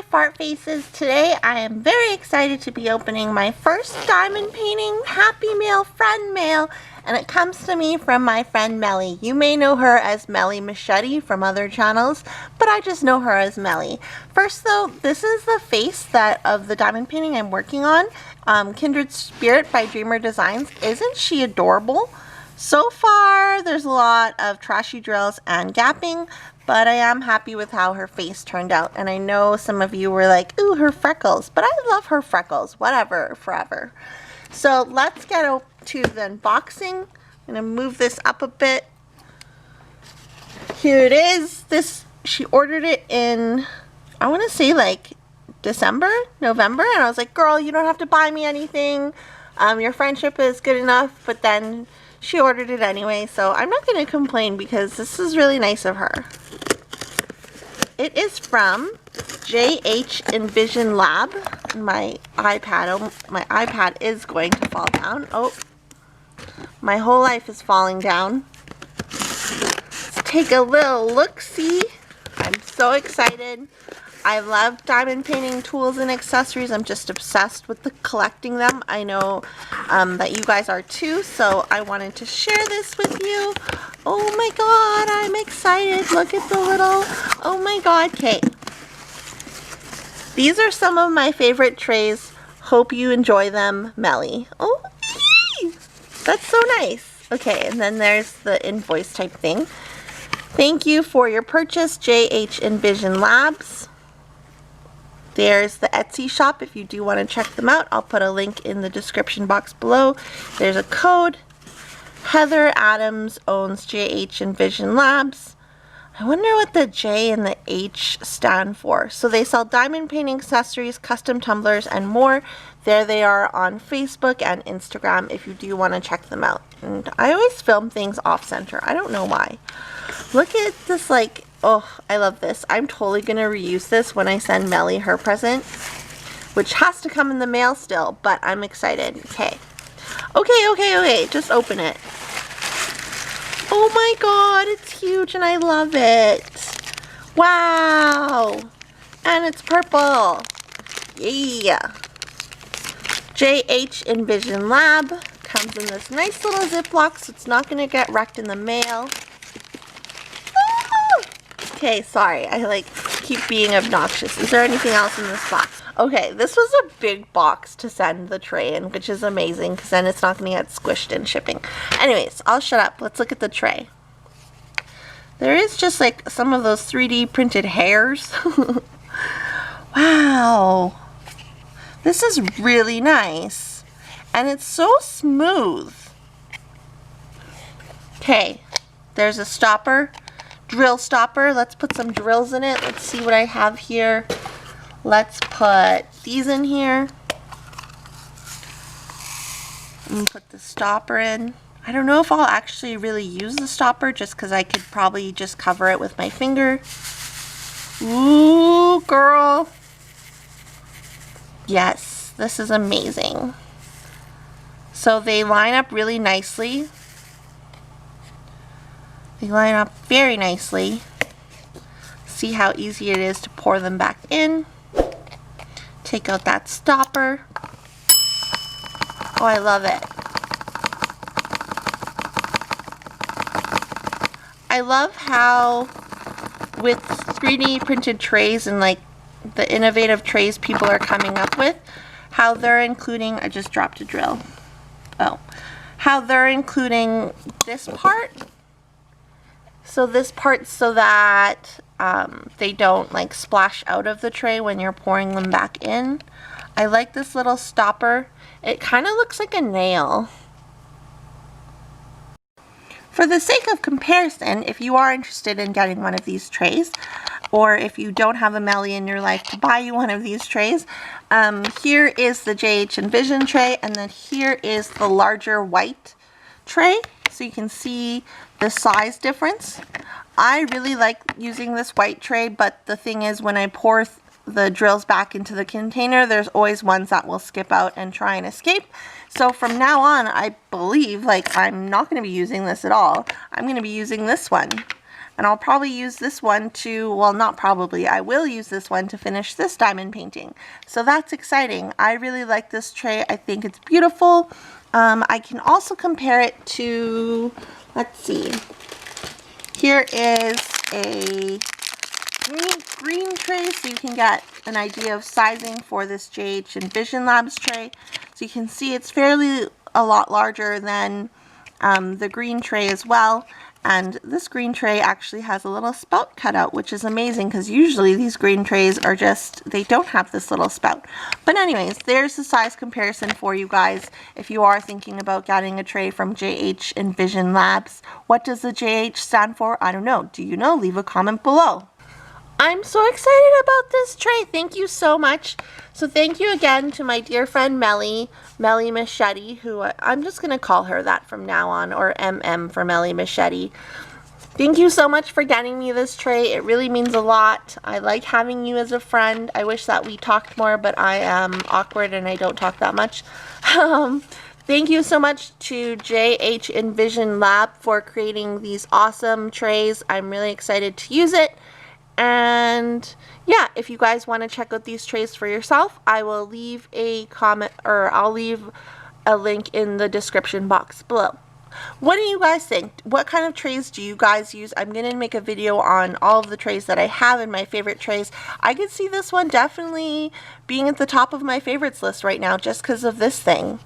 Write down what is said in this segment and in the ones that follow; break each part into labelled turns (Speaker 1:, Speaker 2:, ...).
Speaker 1: Hi Fart Faces. Today I am very excited to be opening my first diamond painting Happy Mail friend mail, and it comes to me from my friend Meli. You may know her as Meli Machete from other channels, but I just know her as Meli. First though, this is the face of the diamond painting I'm working on, Kindred Spirit by Dreamer Designs. Isn't she adorable? So far there's a lot of trashy drills and gapping, but I am happy with how her face turned out. And I know some of you were like, ooh, her freckles, but I love her freckles, whatever, forever. So let's get to the unboxing. I'm gonna move this up a bit. Here it is. She ordered it in, I wanna say like December, November, and I was like, girl, you don't have to buy me anything. Your friendship is good enough, but then she ordered it anyway, so I'm not going to complain because this is really nice of her. It is from JH Envision Lab. My iPad is going to fall down. Oh, my whole life is falling down. Let's take a little look-see. I'm so excited. I love diamond painting tools and accessories. I'm just obsessed with collecting them. I know that you guys are too, so I wanted to share this with you. Oh my god, I'm excited. Look at the little, oh my god, okay. These are some of my favorite trays. Hope you enjoy them, Meli. Oh, that's so nice. Okay, and then there's the invoice type thing. Thank you for your purchase, JH Envision Labs. There's the Etsy shop if you do want to check them out. I'll put a link in the description box below. There's a code. Heather Adams owns JH Envision Labs. I wonder what the J and the H stand for. So they sell diamond painting accessories, custom tumblers, and more. There they are on Facebook and Instagram if you do want to check them out. And I always film things off center. I don't know why. Look at this, like, oh, I love this. I'm totally going to reuse this when I send Meli her present, which has to come in the mail still, but I'm excited. Okay. Okay. Just open it. Oh my god, it's huge and I love it. Wow. And it's purple. Yeah. JH Envision Lab comes in this nice little Ziploc, so it's not going to get wrecked in the mail. Okay, sorry, I keep being obnoxious. Is there anything else in this box? Okay, this was a big box to send the tray in, which is amazing because then it's not going to get squished in shipping. Anyways, I'll shut up. Let's look at the tray. There is just like some of those 3D printed hairs. Wow. This is really nice. And it's so smooth. Okay, there's a stopper. Drill stopper. Let's put some drills in it. Let's see what I have here. Let's put these in here. And put the stopper in. I don't know if I'll actually really use the stopper just because I could probably just cover it with my finger. Ooh, girl. Yes, this is amazing. So they line up really nicely. They line up very nicely. See how easy it is to pour them back in. Take out that stopper. Oh, I love it. I love how with 3D printed trays and like the innovative trays people are coming up with, how they're including, I just dropped a drill. Oh, how they're including this part. So this part so that they don't like splash out of the tray when you're pouring them back in. I like this little stopper. It kind of looks like a nail. For the sake of comparison, if you are interested in getting one of these trays, or if you don't have a Meli in your life to buy you one of these trays, here is the JH Envision tray, and then here is the larger white tray. So you can see the size difference. I really like using this white tray, but the thing is when I pour the drills back into the container, there's always ones that will skip out and try and escape. So from now on, I believe I'm not going to be using this at all. I'm going to be using this one. And I'll probably use this one to, well, not probably, I will use this one to finish this diamond painting. So that's exciting. I really like this tray. I think it's beautiful. I can also compare it to, let's see, here is a green tray, so you can get an idea of sizing for this JH Envision Labs tray. So you can see it's fairly a lot larger than the green tray as well. And this green tray actually has a little spout cut out, which is amazing because usually these green trays are just, they don't have this little spout. But anyways, there's the size comparison for you guys if you are thinking about getting a tray from JH Envision Labs. What does the JH stand for? I don't know. Do you know? Leave a comment below. I'm so excited about this tray. Thank you so much. So thank you again to my dear friend Meli Machete, who I'm just going to call her that from now on, or MM for Meli Machete. Thank you so much for getting me this tray. It really means a lot. I like having you as a friend. I wish that we talked more, but I am awkward and I don't talk that much. Thank you so much to JH Envision Lab for creating these awesome trays. I'm really excited to use it. And yeah, if you guys want to check out these trays for yourself, I will leave a comment, or I'll leave a link in the description box below. What do you guys think? What kind of trays do you guys use? I'm going to make a video on all of the trays that I have and my favorite trays. I could see this one definitely being at the top of my favorites list right now just because of this thing.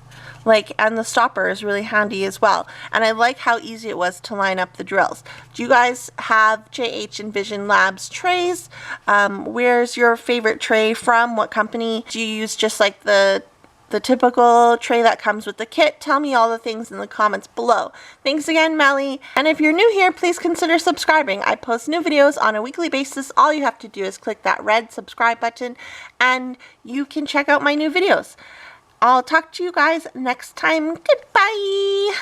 Speaker 1: And the stopper is really handy as well. And I like how easy it was to line up the drills. Do you guys have JH Envision Labs trays? Where's your favorite tray from? What company? Do you use just like the typical tray that comes with the kit? Tell me all the things in the comments below. Thanks again, Meli. And if you're new here, please consider subscribing. I post new videos on a weekly basis. All you have to do is click that red subscribe button and you can check out my new videos. I'll talk to you guys next time. Goodbye.